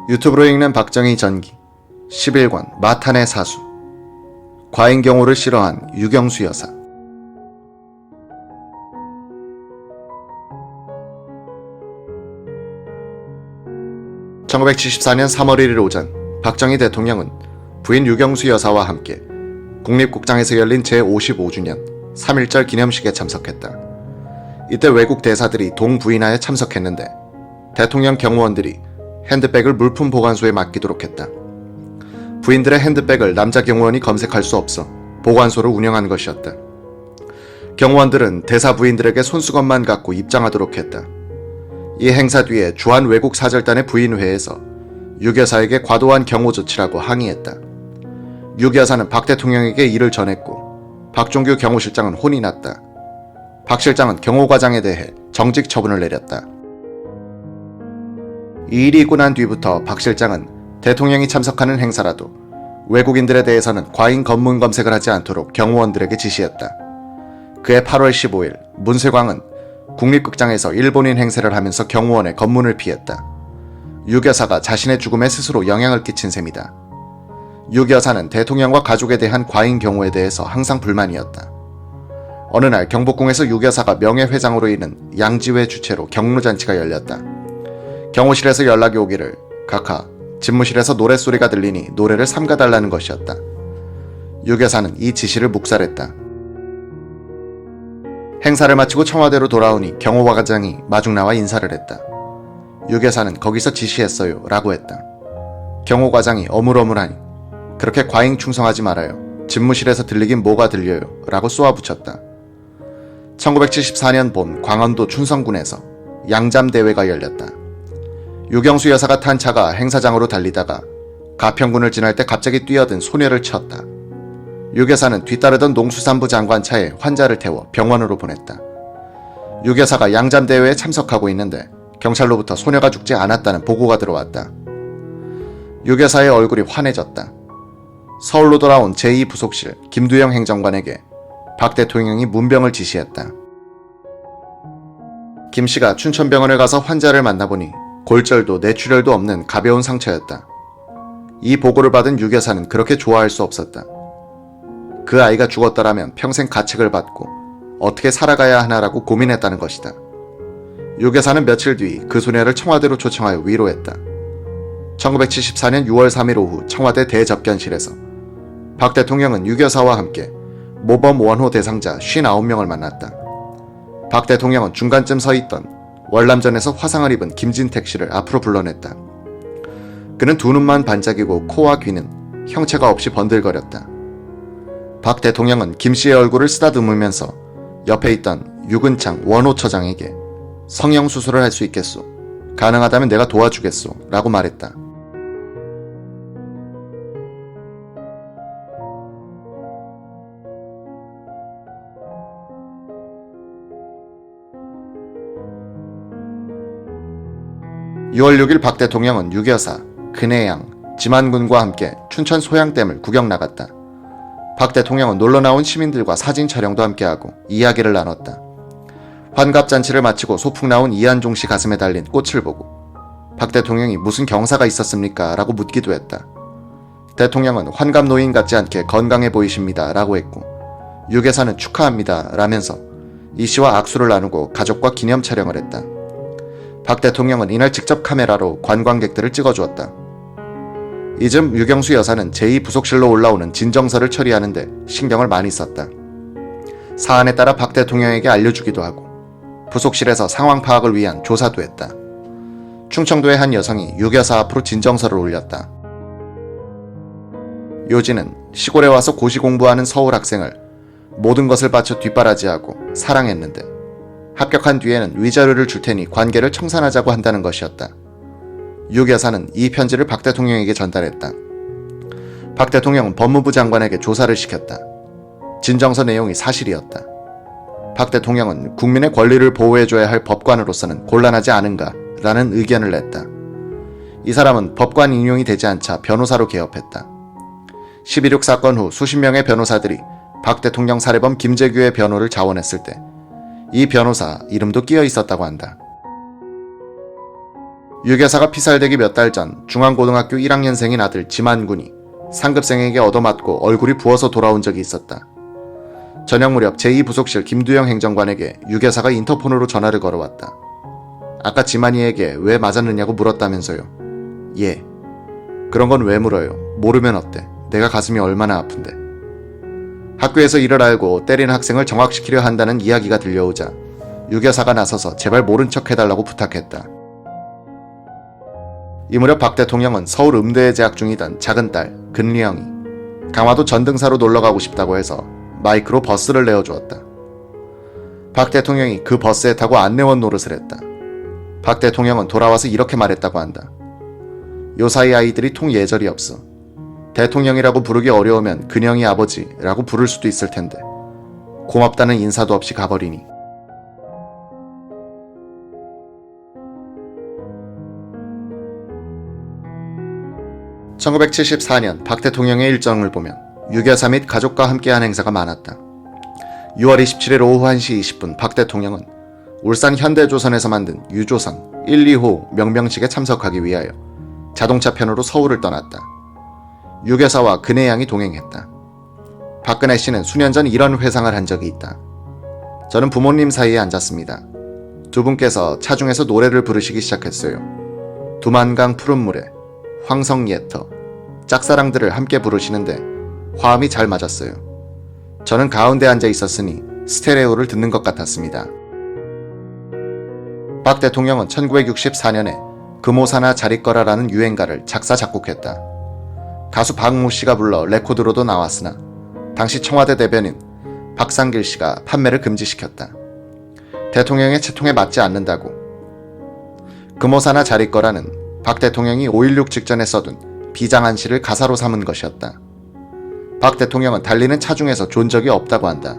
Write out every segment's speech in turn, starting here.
유튜브로 읽는 박정희 전기 11권 마탄의 사수 과잉 경호를 싫어한 유경수 여사. 1974년 3월 1일 오전 박정희 대통령은 부인 유경수 여사와 함께 국립국장에서 열린 제55주년 3.1절 기념식에 참석했다. 이때 외국 대사들이 동부인하에 참석했는데 대통령 경호원들이 핸드백을 물품 보관소에 맡기도록 했다. 부인들의 핸드백을 남자 경호원이 검색할 수 없어 보관소를 운영한 것이었다. 경호원들은 대사 부인들에게 손수건만 갖고 입장하도록 했다. 이 행사 뒤에 주한 외국 사절단의 부인회에서 유 여사에게 과도한 경호 조치라고 항의했다. 유 여사는 박 대통령에게 이를 전했고 박종규 경호실장은 혼이 났다. 박 실장은 경호과장에 대해 정직 처분을 내렸다. 이 일이 있고 난 뒤부터 박 실장은 대통령이 참석하는 행사라도 외국인들에 대해서는 과잉 검문 검색을 하지 않도록 경호원들에게 지시했다. 그해 8월 15일 문세광은 국립극장에서 일본인 행세를 하면서 경호원의 검문을 피했다. 유 여사가 자신의 죽음에 스스로 영향을 끼친 셈이다. 유 여사는 대통령과 가족에 대한 과잉 경호에 대해서 항상 불만이었다. 어느 날 경복궁에서 유 여사가 명예회장으로 있는 양지회 주최로 경로잔치가 열렸다. 경호실에서 연락이 오기를 각하 집무실에서 노랫소리가 들리니 노래를 삼가달라는 것이었다. 유 여사는 이 지시를 묵살했다. 행사를 마치고 청와대로 돌아오니 경호과장이 마중 나와 인사를 했다. 유 여사는 거기서 지시했어요 라고 했다. 경호과장이 어물어물하니 그렇게 과잉 충성하지 말아요. 집무실에서 들리긴 뭐가 들려요 라고 쏘아붙였다. 1974년 봄 광원도 춘성군에서 양잠대회가 열렸다. 유경수 여사가 탄 차가 행사장으로 달리다가 가평군을 지날 때 갑자기 뛰어든 소녀를 치었다. 유 여사는 뒤따르던 농수산부 장관 차에 환자를 태워 병원으로 보냈다. 유 여사가 양잠대회에 참석하고 있는데 경찰로부터 소녀가 죽지 않았다는 보고가 들어왔다. 유 여사의 얼굴이 환해졌다. 서울로 돌아온 제2부속실 김두영 행정관에게 박 대통령이 문병을 지시했다. 김 씨가 춘천병원에 가서 환자를 만나보니 골절도 뇌출혈도 없는 가벼운 상처였다. 이 보고를 받은 유 여사는 그렇게 좋아할 수 없었다. 그 아이가 죽었더라면 평생 가책을 받고 어떻게 살아가야 하나라고 고민했다는 것이다. 유 여사는 며칠 뒤 그 소녀를 청와대로 초청하여 위로했다. 1974년 6월 3일 오후 청와대 대접견실에서 박 대통령은 유 여사와 함께 모범 원호 대상자 59명을 만났다. 박 대통령은 중간쯤 서 있던 월남전에서 화상을 입은 김진택 씨를 앞으로 불러냈다. 그는 두 눈만 반짝이고 코와 귀는 형체가 없이 번들거렸다. 박 대통령은 김 씨의 얼굴을 쓰다듬으면서 옆에 있던 유근창 원호처장에게 성형수술을 할 수 있겠소. 가능하다면 내가 도와주겠소. 라고 말했다. (6월 6일) 박 대통령은 유 여사, 근혜양, 지만군과 함께 춘천 소양댐을 구경 나갔다. 박 대통령은 놀러 나온 시민들과 사진 촬영도 함께하고 이야기를 나눴다. 환갑잔치를 마치고 소풍 나온 이한종 씨 가슴에 달린 꽃을 보고 박 대통령이 무슨 경사가 있었습니까? 라고 묻기도 했다. 대통령은 환갑 노인 같지 않게 건강해 보이십니다. 라고 했고 유 여사는 축하합니다. 라면서 이 씨와 악수를 나누고 가족과 기념 촬영을 했다. 박 대통령은 이날 직접 카메라로 관광객들을 찍어주었다. 이즘 유경수 여사는 제2부속실로 올라오는 진정서를 처리하는데 신경을 많이 썼다. 사안에 따라 박 대통령에게 알려주기도 하고 부속실에서 상황 파악을 위한 조사도 했다. 충청도의 한 여성이 유 여사 앞으로 진정서를 올렸다. 요지는 시골에 와서 고시 공부하는 서울 학생을 모든 것을 바쳐 뒷바라지하고 사랑했는데 합격한 뒤에는 위자료를 줄 테니 관계를 청산하자고 한다는 것이었다. 유 여사는 이 편지를 박 대통령에게 전달했다. 박 대통령은 법무부 장관에게 조사를 시켰다. 진정서 내용이 사실이었다. 박 대통령은 국민의 권리를 보호해줘야 할 법관으로서는 곤란하지 않은가 라는 의견을 냈다. 이 사람은 법관 인용이 되지 않자 변호사로 개업했다. 12.6 사건 후 수십 명의 변호사들이 박 대통령 살해범 김재규의 변호를 자원했을 때 이 변호사 이름도 끼어 있었다고 한다. 유 여사가 피살되기 몇 달 전 중앙고등학교 1학년생인 아들 지만군이 상급생에게 얻어맞고 얼굴이 부어서 돌아온 적이 있었다. 저녁 무렵 제2부속실 김두영 행정관에게 유 여사가 인터폰으로 전화를 걸어왔다. 아까 지만이에게 왜 맞았느냐고 물었다면서요. 예. 그런 건 왜 물어요? 모르면 어때? 내가 가슴이 얼마나 아픈데. 학교에서 이를 알고 때린 학생을 정확시키려 한다는 이야기가 들려오자 유 여사가 나서서 제발 모른 척 해달라고 부탁했다. 이 무렵 박 대통령은 서울 음대에 재학 중이던 작은 딸 근리영이 강화도 전등사로 놀러가고 싶다고 해서 마이크로 버스를 내어주었다. 박 대통령이 그 버스에 타고 안내원 노릇을 했다. 박 대통령은 돌아와서 이렇게 말했다고 한다. 요 사이 아이들이 통 예절이 없어. 대통령이라고 부르기 어려우면 근영이 아버지라고 부를 수도 있을 텐데 고맙다는 인사도 없이 가버리니. (1974년) 박 대통령의 일정을 보면 유 여사 및 가족과 함께한 행사가 많았다. 6월 27일 오후 1시 20분 박 대통령은 울산 현대조선에서 만든 유조선 1, 2호 명명식에 참석하기 위하여 자동차 편으로 서울을 떠났다. 유 여사와 그네 양이 동행했다. 박근혜 씨는 수년 전 이런 회상을 한 적이 있다. 저는 부모님 사이에 앉았습니다. 두 분께서 차중에서 노래를 부르시기 시작했어요. 두만강 푸른 물에 황성예터, 짝사랑들을 함께 부르시는데 화음이 잘 맞았어요. 저는 가운데 앉아 있었으니 스테레오를 듣는 것 같았습니다. 박 대통령은 1964년에 금오사나 자리거라라는 유행가를 작사 작곡했다. 가수 박모 씨가 불러 레코드로도 나왔으나 당시 청와대 대변인 박상길 씨가 판매를 금지시켰다. 대통령의 채통에 맞지 않는다고. 금오사나 자리거라는 박 대통령이 5.16 직전에 써둔 비장한 시를 가사로 삼은 것이었다. 박 대통령은 달리는 차중에서 존 적이 없다고 한다.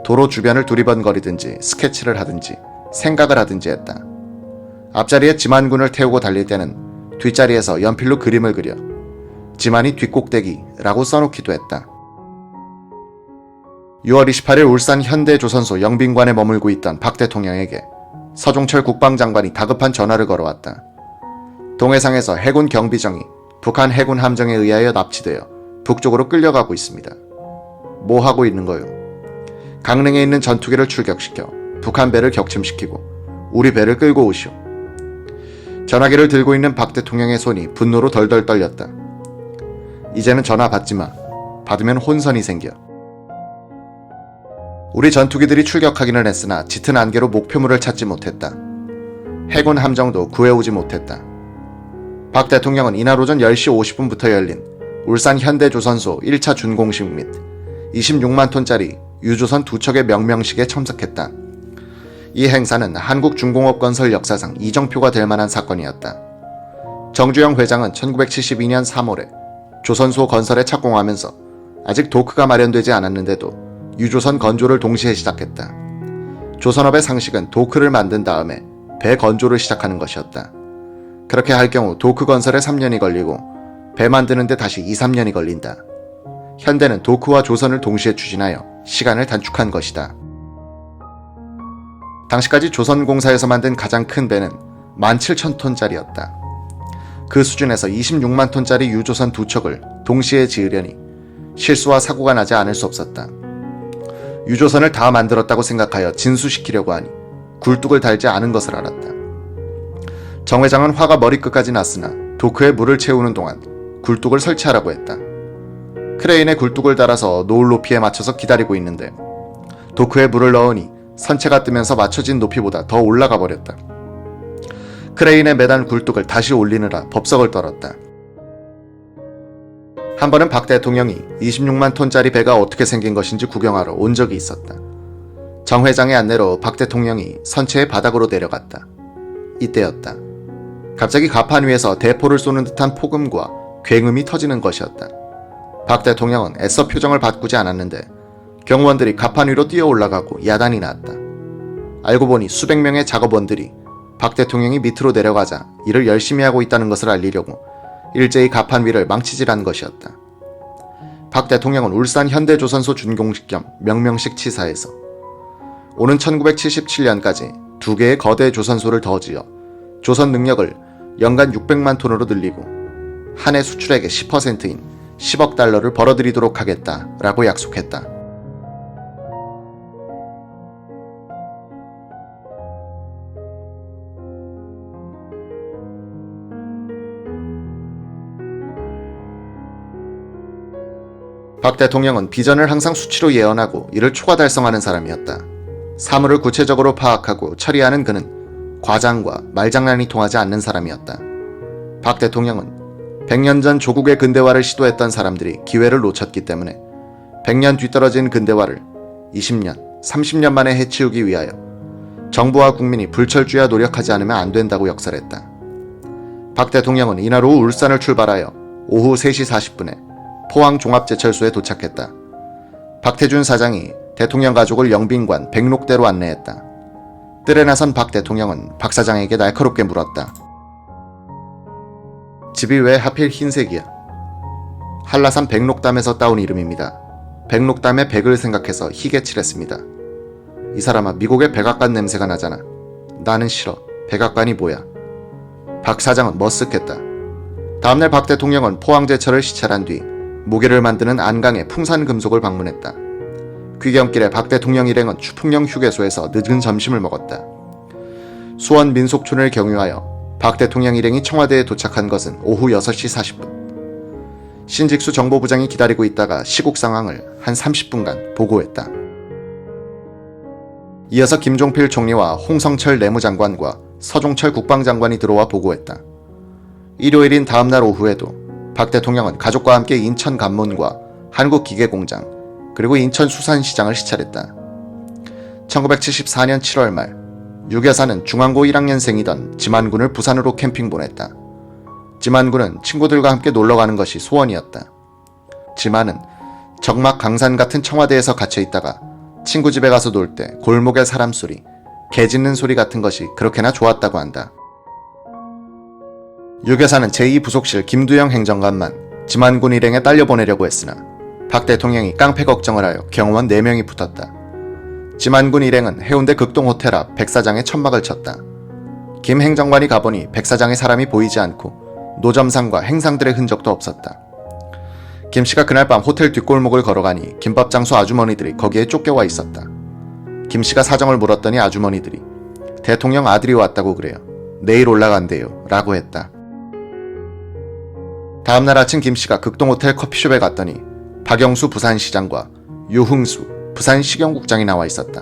도로 주변을 두리번거리든지 스케치를 하든지 생각을 하든지 했다. 앞자리에 지만군을 태우고 달릴 때는 뒷자리에서 연필로 그림을 그려 지만이 뒷꼭대기라고 써놓기도 했다. 6월 28일 울산 현대조선소 영빈관에 머물고 있던 박 대통령에게 서종철 국방장관이 다급한 전화를 걸어왔다. 동해상에서 해군 경비정이 북한 해군 함정에 의하여 납치되어 북쪽으로 끌려가고 있습니다. 뭐 하고 있는 거요? 강릉에 있는 전투기를 출격시켜 북한 배를 격침시키고 우리 배를 끌고 오시오. 전화기를 들고 있는 박 대통령의 손이 분노로 덜덜 떨렸다. 이제는 전화 받지 마. 받으면 혼선이 생겨. 우리 전투기들이 출격하기는 했으나 짙은 안개로 목표물을 찾지 못했다. 해군 함정도 구해오지 못했다. 박 대통령은 이날 오전 10시 50분부터 열린 울산 현대조선소 1차 준공식 및 26만 톤짜리 유조선 2척의 명명식에 참석했다. 이 행사는 한국중공업건설 역사상 이정표가 될 만한 사건이었다. 정주영 회장은 1972년 3월에 조선소 건설에 착공하면서 아직 도크가 마련되지 않았는데도 유조선 건조를 동시에 시작했다. 조선업의 상식은 도크를 만든 다음에 배 건조를 시작하는 것이었다. 그렇게 할 경우 도크 건설에 3년이 걸리고 배 만드는데 다시 2, 3년이 걸린다. 현대는 도크와 조선을 동시에 추진하여 시간을 단축한 것이다. 당시까지 조선공사에서 만든 가장 큰 배는 17,000톤짜리였다. 그 수준에서 26만 톤짜리 유조선 2척을 동시에 지으려니 실수와 사고가 나지 않을 수 없었다. 유조선을 다 만들었다고 생각하여 진수시키려고 하니 굴뚝을 달지 않은 것을 알았다. 정 회장은 화가 머리끝까지 났으나 도크에 물을 채우는 동안 굴뚝을 설치하라고 했다. 크레인에 굴뚝을 달아서 노을 높이에 맞춰서 기다리고 있는데 도크에 물을 넣으니 선체가 뜨면서 맞춰진 높이보다 더 올라가 버렸다. 크레인에 매단 굴뚝을 다시 올리느라 법석을 떨었다. 한 번은 박 대통령이 26만 톤짜리 배가 어떻게 생긴 것인지 구경하러 온 적이 있었다. 정 회장의 안내로 박 대통령이 선체의 바닥으로 내려갔다. 이때였다. 갑자기 갑판 위에서 대포를 쏘는 듯한 폭음과 굉음이 터지는 것이었다. 박 대통령은 애써 표정을 바꾸지 않았는데 경호원들이 갑판 위로 뛰어 올라가고 야단이 났다. 알고 보니 수백 명의 작업원들이 박 대통령이 밑으로 내려가자 일을 열심히 하고 있다는 것을 알리려고 일제히 갑판 위를 망치질한 것이었다. 박 대통령은 울산 현대조선소 준공식 겸 명명식 치사에서 오는 1977년까지 2개의 거대 조선소를 더 지어 조선 능력을 연간 600만 톤으로 늘리고 한 해 수출액의 10%인 10억 달러를 벌어들이도록 하겠다라고 약속했다. 박 대통령은 비전을 항상 수치로 예언하고 이를 초과 달성하는 사람이었다. 사물을 구체적으로 파악하고 처리하는 그는 과장과 말장난이 통하지 않는 사람이었다. 박 대통령은 100년 전 조국의 근대화를 시도했던 사람들이 기회를 놓쳤기 때문에 100년 뒤떨어진 근대화를 20년, 30년 만에 해치우기 위하여 정부와 국민이 불철주야 노력하지 않으면 안 된다고 역설했다. 박 대통령은 이날 오후 울산을 출발하여 오후 3시 40분에 포항 종합제철소에 도착했다. 박태준 사장이 대통령 가족을 영빈관 백록대로 안내했다. 뜰에 나선 박 대통령은 박 사장에게 날카롭게 물었다. 집이 왜 하필 흰색이야? 한라산 백록담에서 따온 이름입니다. 백록담의 백을 생각해서 희게 칠했습니다. 이 사람아, 미국의 백악관 냄새가 나잖아. 나는 싫어. 백악관이 뭐야? 박 사장은 머쓱했다. 다음날 박 대통령은 포항제철을 시찰한 뒤 무게를 만드는 안강의 풍산금속을 방문했다. 귀경길에 박 대통령 일행은 추풍령 휴게소에서 늦은 점심을 먹었다. 수원 민속촌을 경유하여 박 대통령 일행이 청와대에 도착한 것은 오후 6시 40분. 신직수 정보부장이 기다리고 있다가 시국 상황을 한 30분간 보고했다. 이어서 김종필 총리와 홍성철 내무장관과 서종철 국방장관이 들어와 보고했다. 일요일인 다음날 오후에도 박 대통령은 가족과 함께 인천 관문과 한국기계공장 그리고 인천 수산시장을 시찰했다. 1974년 7월 말 유 여사는 중앙고 1학년생이던 지만군을 부산으로 캠핑 보냈다. 지만군은 친구들과 함께 놀러가는 것이 소원이었다. 지만은 적막 강산 같은 청와대에서 갇혀있다가 친구 집에 가서 놀 때 골목의 사람 소리, 개 짖는 소리 같은 것이 그렇게나 좋았다고 한다. 유 여사는 제2부속실 김두영 행정관만 지만군 일행에 딸려보내려고 했으나 박 대통령이 깡패 걱정을 하여 경호원 4명이 붙었다. 지만군 일행은 해운대 극동호텔 앞 백사장에 천막을 쳤다. 김 행정관이 가보니 백사장에 사람이 보이지 않고 노점상과 행상들의 흔적도 없었다. 김씨가 그날 밤 호텔 뒷골목을 걸어가니 김밥 장수 아주머니들이 거기에 쫓겨와 있었다. 김씨가 사정을 물었더니 아주머니들이 대통령 아들이 왔다고 그래요. 내일 올라간대요. 라고 했다. 다음날 아침 김씨가 극동호텔 커피숍에 갔더니 박영수 부산시장과 유흥수 부산식용국장이 나와 있었다.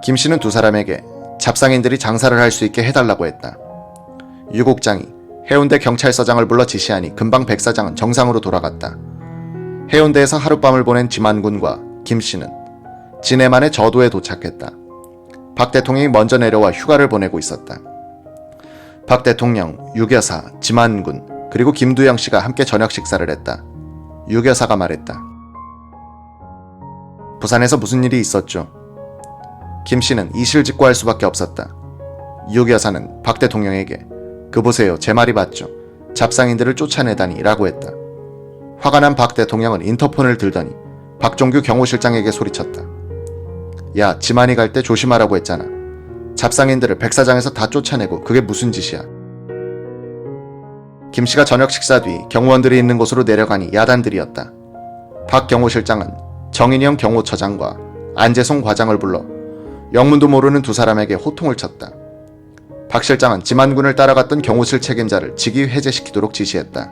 김씨는 두 사람에게 잡상인들이 장사를 할 수 있게 해달라고 했다. 유 국장이 해운대 경찰서장을 불러 지시하니 금방 백 사장은 정상으로 돌아갔다. 해운대에서 하룻밤을 보낸 지만군과 김씨는 지내 만에 저도에 도착했다. 박 대통령이 먼저 내려와 휴가를 보내고 있었다. 박 대통령, 유 여사, 지만군 그리고 김두영 씨가 함께 저녁 식사를 했다. 유 여사가 말했다. 부산에서 무슨 일이 있었죠? 김 씨는 이실직고할 수밖에 없었다. 유 여사는 박 대통령에게 그 보세요, 제 말이 맞죠? 잡상인들을 쫓아내다니 라고 했다. 화가 난 박 대통령은 인터폰을 들더니 박종규 경호실장에게 소리쳤다. 야, 지만이 갈 때 조심하라고 했잖아. 잡상인들을 백사장에서 다 쫓아내고 그게 무슨 짓이야? 김 씨가 저녁 식사 뒤 경호원들이 있는 곳으로 내려가니 야단들이었다. 박 경호실장은 정인영 경호처장과 안재송 과장을 불러 영문도 모르는 두 사람에게 호통을 쳤다. 박 실장은 지만군을 따라갔던 경호실 책임자를 직위 해제시키도록 지시했다.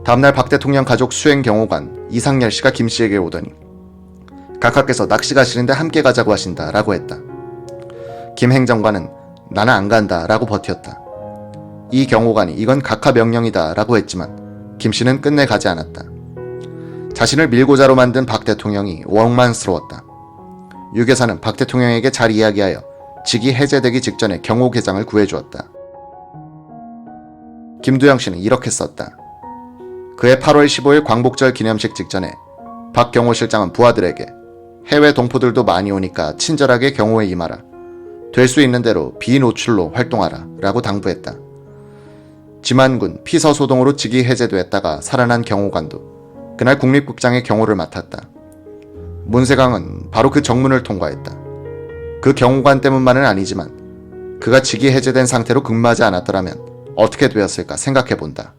다음날 박 대통령 가족 수행 경호관 이상열 씨가 김 씨에게 오더니 각하께서 낚시 가시는데 함께 가자고 하신다 라고 했다. 김 행정관은 나는 안 간다 라고 버텼다. 이 경호관이 이건 각하 명령이다 라고 했지만 김 씨는 끝내 가지 않았다. 자신을 밀고자로 만든 박 대통령이 원망스러웠다. 유 여사는 박 대통령에게 잘 이야기하여 직위 해제되기 직전에 경호계장을 구해주었다. 김두영 씨는 이렇게 썼다. 그해 8월 15일 광복절 기념식 직전에 박 경호실장은 부하들에게 해외 동포들도 많이 오니까 친절하게 경호에 임하라. 될 수 있는 대로 비노출로 활동하라 라고 당부했다. 지만군 피서소동으로 직위 해제되었다가 살아난 경호관도 그날 국립국장의 경호를 맡았다. 문세강은 바로 그 정문을 통과했다. 그 경호관 때문만은 아니지만 그가 직이 해제된 상태로 근무하지 않았더라면 어떻게 되었을까 생각해본다.